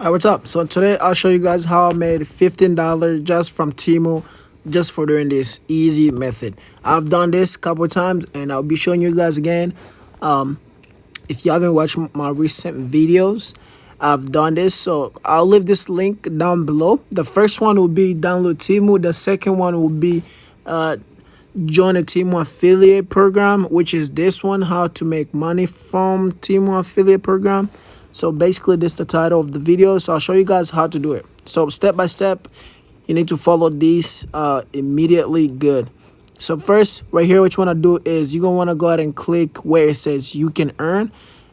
Hi, what's up? So today I'll show you guys how I made $15 just from Temu, just for doing this easy method. I've done this a couple times and I'll be showing you guys again. If you haven't watched my recent videos, I've done this, so I'll leave this link down below. The first one will be download Temu. The second one will be join a Temu affiliate program, which is this one, how to make money from Temu affiliate program. So basically this is the title of the video, so I'll show you guys how to do it. So step by step, you need to follow these immediately. Good. So first, right here, what you want to do is you're going to want to go ahead and click where it says you can earn,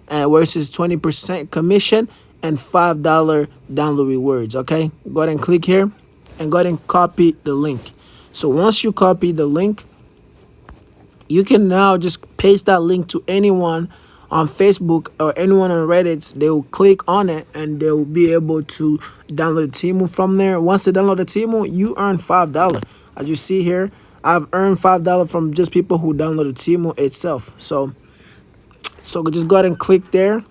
and where it says 20% commission and $5 download rewards. Okay, go ahead and click here and go ahead and copy the link. So once you copy the link, you can now just paste that link to anyone on Facebook or anyone on Reddit. They will click on it and they will be able to download Temu from there. Once they download the Temu, you earn $5. As you see here, I've earned $5 from just people who downloaded Temu itself. So just go ahead and click there.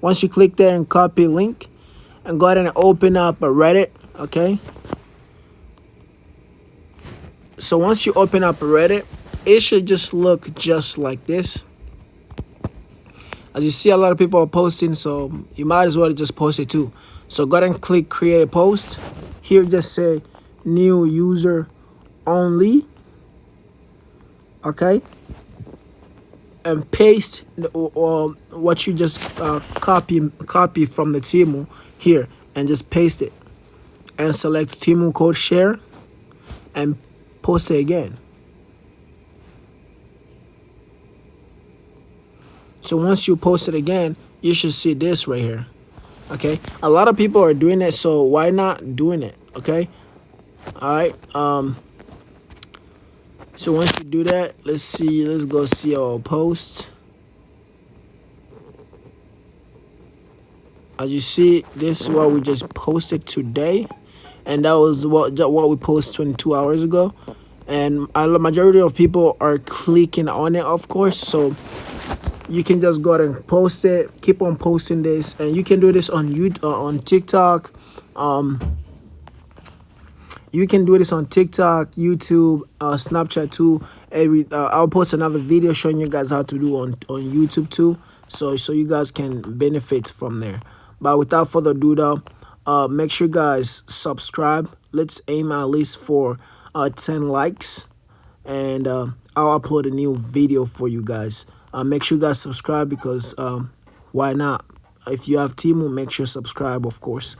Once you click there and copy link, and go ahead and open up a Reddit. Okay. So once you open up a Reddit, it should just look just like this. As you see, a lot of people are posting, so you might as well just post it too. So go ahead and click create a post. Here just say new user only. Okay. And paste what you just copy from the Temu here, and just paste it. And select Temu code share and post it again. So once you post it again, you should see this right here. Okay, a lot of people are doing it, so why not doing it? Okay, all right. So once you do that, let's go see our post. As you see, this is what we just posted today, and that was what we posted 22 hours ago. And a majority of people are clicking on it, of course. So you can just go ahead and post it, keep on posting this, and you can do this on YouTube, on TikTok. You can do this on TikTok, YouTube, Snapchat too. I'll post another video showing you guys how to do on YouTube too, so you guys can benefit from there. But without further ado, though, make sure you guys subscribe. Let's aim at least for 10 likes, and I'll upload a new video for you guys. Make sure you guys subscribe, because why not? If you have Temu, make sure you subscribe, of course.